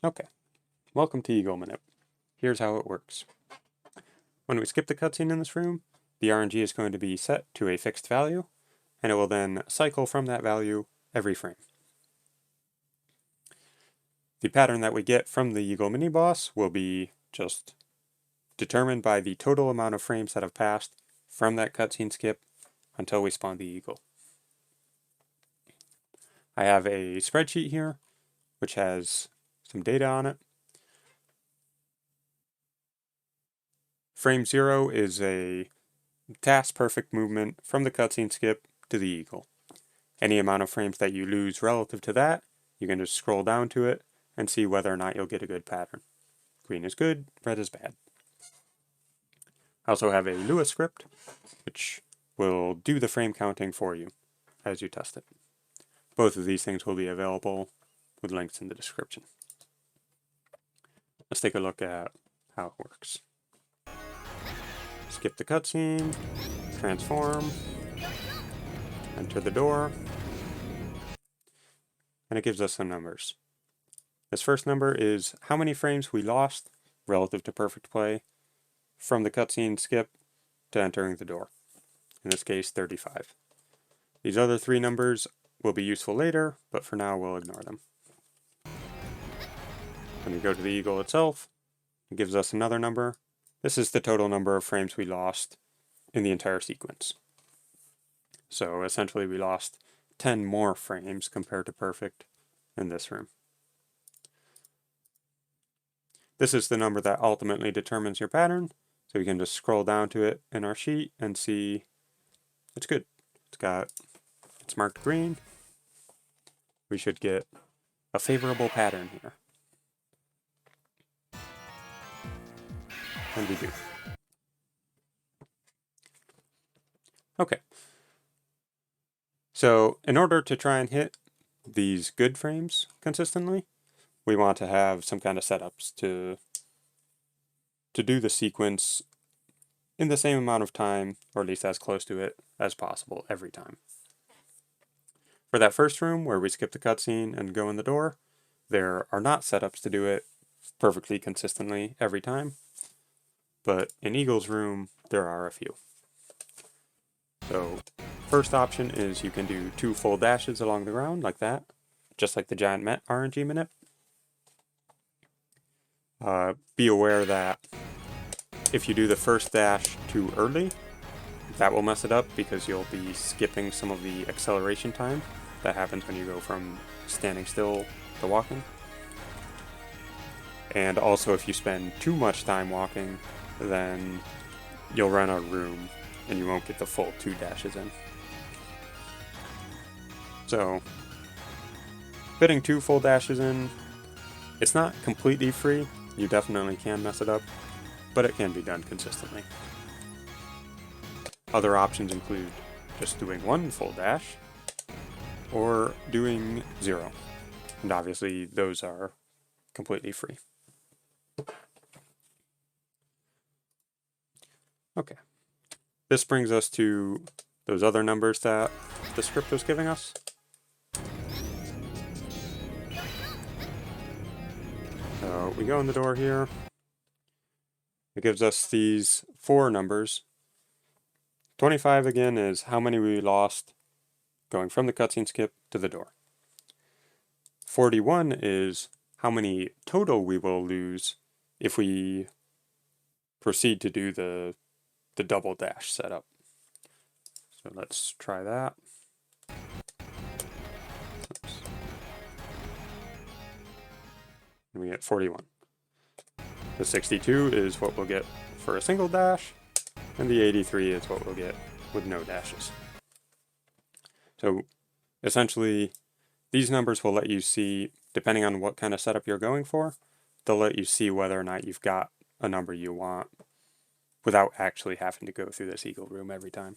Okay, welcome to Eagle Manip. Here's how it works. When we skip the cutscene in this room, the RNG is going to be set to a fixed value, and it will then cycle from that value every frame. The pattern that we get from the Eagle mini boss will be just determined by the total amount of frames that have passed from that cutscene skip until we spawn the Eagle. I have a spreadsheet here which has some data on it. Frame 0 is a task perfect movement from the cutscene skip to the Eagle. Any amount of frames that you lose relative to that, you can just scroll down to it and see whether or not you'll get a good pattern. Green is good, red is bad. I also have a Lua script, which will do the frame counting for you as you test it. Both of these things will be available with links in the description. Let's take a look at how it works. Skip the cutscene, transform, enter the door, and it gives us some numbers. This first number is how many frames we lost relative to perfect play from the cutscene skip to entering the door. In this case, 35. These other three numbers will be useful later, but for now we'll ignore them. When we go to the Eagle itself, it gives us another number. This is the total number of frames we lost in the entire sequence. So essentially we lost 10 more frames compared to perfect in this room. This is the number that ultimately determines your pattern, so we can just scroll down to it in our sheet and see it's good. It's marked green. We should get a favorable pattern here. And we do. Okay. So in order to try and hit these good frames consistently, we want to have some kind of setups to do the sequence in the same amount of time, or at least as close to it as possible every time. For that first room where we skip the cutscene and go in the door, there are not setups to do it perfectly consistently every time, but in Eagle's room there are a few. So first option is you can do 2 full dashes along the ground like that, just like the giant RNG Manip. Be aware that if you do the first dash too early, that will mess it up because you'll be skipping some of the acceleration time that happens when you go from standing still to walking. And also if you spend too much time walking, then you'll run out of room and you won't get the full 2 dashes in. So, fitting 2 full dashes in, it's not completely free. You definitely can mess it up, but it can be done consistently. Other options include just doing 1 full dash, or doing 0. And obviously those are completely free. Okay. This brings us to those other numbers that the script was giving us. So we go in the door here. It gives us these 4 numbers. 25 again is how many we lost going from the cutscene skip to the door. 41 is how many total we will lose if we proceed to do the double dash setup. So let's try that. Oops. And we get 41. The 62 is what we'll get for a single dash, and the 83 is what we'll get with no dashes. So essentially, these numbers will let you see, depending on what kind of setup you're going for, they'll let you see whether or not you've got a number you want without actually having to go through this Eagle room every time.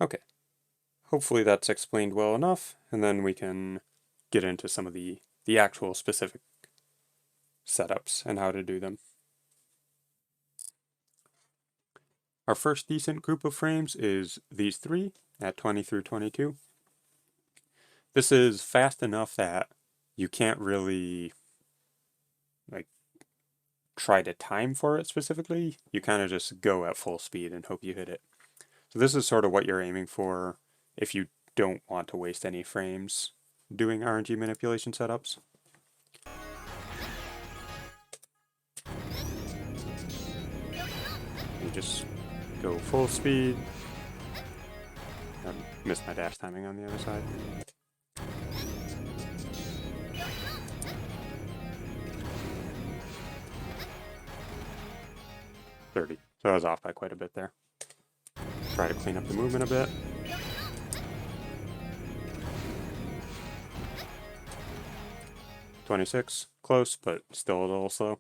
Okay, hopefully that's explained well enough, and then we can get into some of the actual specific setups and how to do them. Our first decent group of frames is these 3 at 20 through 22. This is fast enough that you can't really like try to time for it specifically. You kind of just go at full speed and hope you hit it. So this is sort of what you're aiming for if you don't want to waste any frames doing RNG manipulation setups. You just go full speed. I missed my dash timing on the other side. $30. So I was off by quite a bit there. Try to clean up the movement a bit. $26. Close, but still a little slow.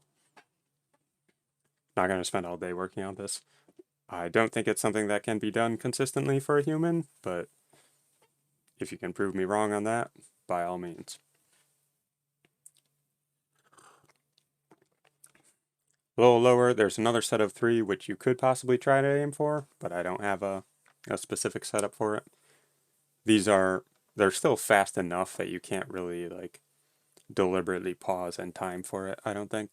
Not going to spend all day working on this. I don't think it's something that can be done consistently for a human, but if you can prove me wrong on that, by all means. A little lower, there's another set of 3 which you could possibly try to aim for, but I don't have a specific setup for it. They're still fast enough that you can't really like deliberately pause and time for it, I don't think.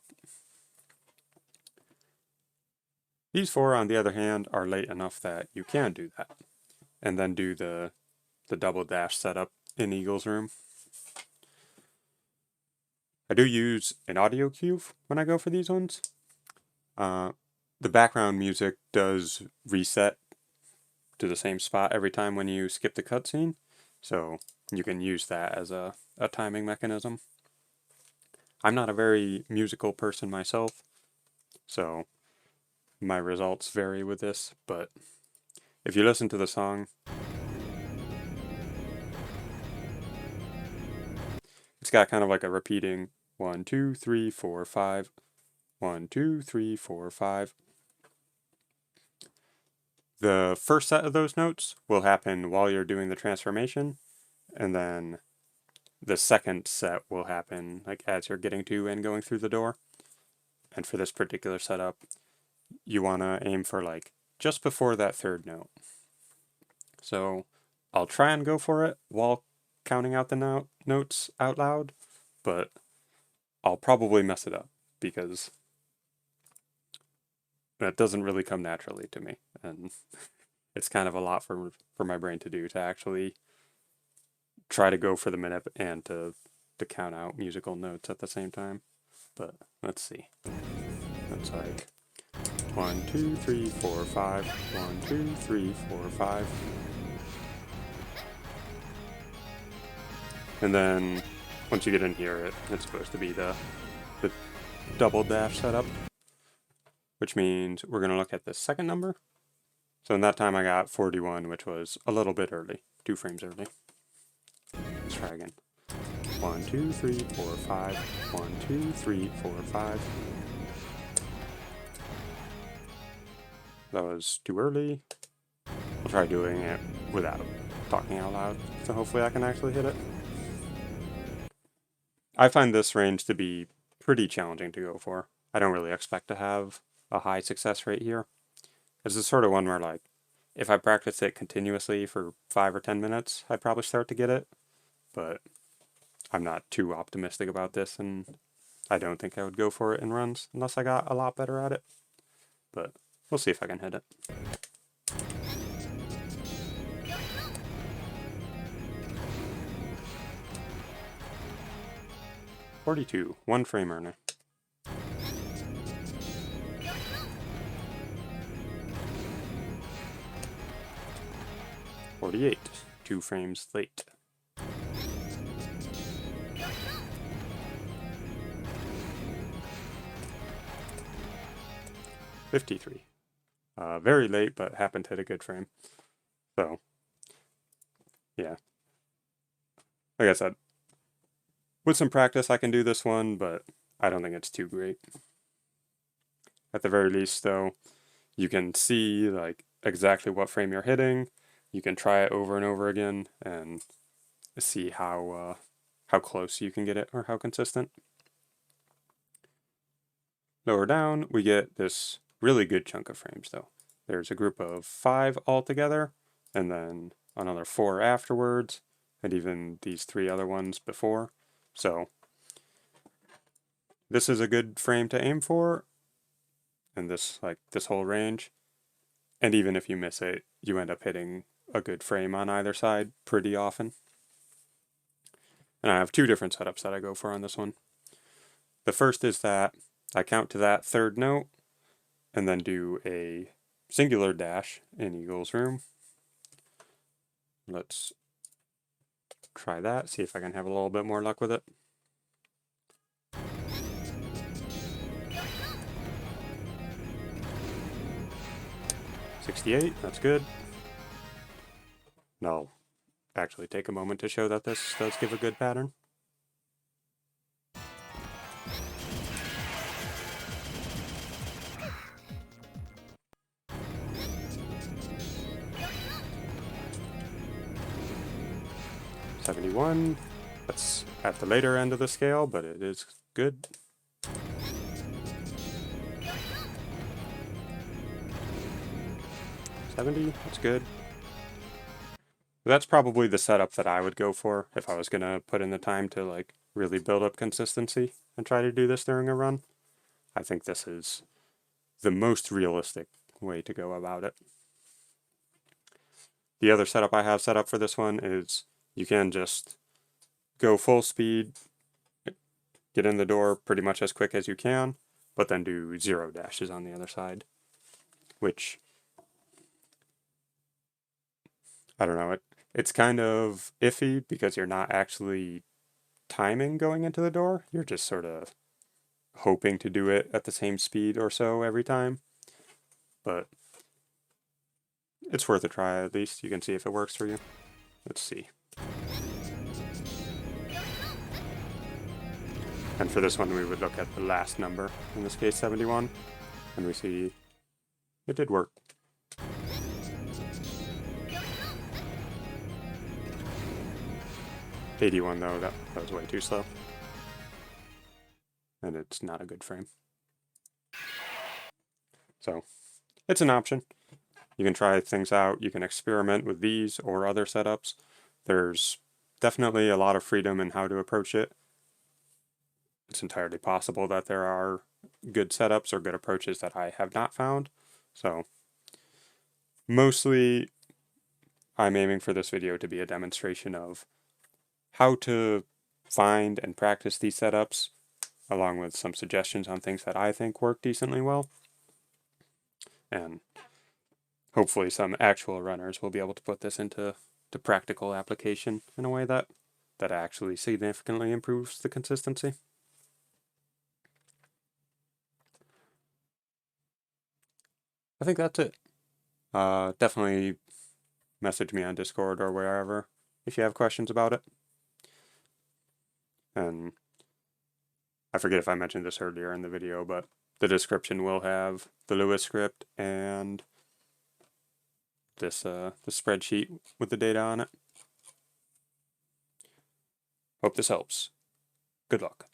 These 4, on the other hand, are late enough that you can do that, and then do the double dash setup in Eagle's room. I do use an audio cue when I go for these ones. The background music does reset to the same spot every time when you skip the cutscene, so you can use that as a timing mechanism. I'm not a very musical person myself, so my results vary with this, but if you listen to the song, it's got kind of like a repeating 1, 2, 3, 4, 5, 1, 2, 3, 4, 5. The first set of those notes will happen while you're doing the transformation, and then the second set will happen like as you're getting to and going through the door. And for this particular setup, you want to aim for like just before that third note. So I'll try and go for it while counting out the notes out loud, but I'll probably mess it up because that doesn't really come naturally to me, and it's kind of a lot for my brain to do, to actually try to go for the Manip and to count out musical notes at the same time. But let's see. That's like 1, 2, 3, 4, 5. 1, 2, 3, 4, 5. And then once you get in here, it's supposed to be the double dash setup, which means we're going to look at the second number. So in that time I got 41, which was a little bit early, 2 frames early. Let's try again. 1, 2, 3, 4, 5. 1, 2, 3, 4, 5. That was too early. I'll try doing it without talking out loud, so hopefully I can actually hit it. I find this range to be pretty challenging to go for. I don't really expect to have a high success rate here. It's the sort of one where, like, if I practice it continuously for 5 or 10 minutes, I'd probably start to get it. But I'm not too optimistic about this, and I don't think I would go for it in runs unless I got a lot better at it. But we'll see if I can hit it. $42, 1 frame earner. $48, 2 frames late. $53, very late, but happened to hit a good frame. So, yeah. Like I said, with some practice I can do this one, but I don't think it's too great. At the very least, though, you can see like exactly what frame you're hitting. You can try it over and over again and see how close you can get it or how consistent. Lower down, we get this really good chunk of frames, though. There's a group of 5 altogether, and then another 4 afterwards, and even these 3 other ones before. So this is a good frame to aim for, and this whole range. And even if you miss it, you end up hitting a good frame on either side pretty often. And I have 2 different setups that I go for on this one. The first is that I count to that 3rd note and then do a singular dash in Eagle's room. Let's try that, see if I can have a little bit more luck with it. $68, that's good. No, actually take a moment to show that this does give a good pattern. $71, that's at the later end of the scale, but it is good. $70, that's good. That's probably the setup that I would go for if I was going to put in the time to like really build up consistency and try to do this during a run. I think this is the most realistic way to go about it. The other setup I have set up for this one is you can just go full speed, get in the door pretty much as quick as you can, but then do 0 dashes on the other side, which, I don't know, it's kind of iffy because you're not actually timing going into the door, you're just sort of hoping to do it at the same speed or so every time, but it's worth a try at least. You can see if it works for you. Let's see. And for this one we would look at the last number, in this case 71, and we see it did work. $81 though, that was way too slow. And it's not a good frame. So, it's an option. You can try things out, you can experiment with these or other setups. There's definitely a lot of freedom in how to approach it. It's entirely possible that there are good setups or good approaches that I have not found. So, mostly I'm aiming for this video to be a demonstration of how to find and practice these setups, along with some suggestions on things that I think work decently well. And hopefully some actual runners will be able to put this into practical application in a way that actually significantly improves the consistency. I think that's it. Definitely message me on Discord or wherever if you have questions about it. And I forget if I mentioned this earlier in the video, but the description will have the Lewis script and this the spreadsheet with the data on it. Hope this helps. Good luck.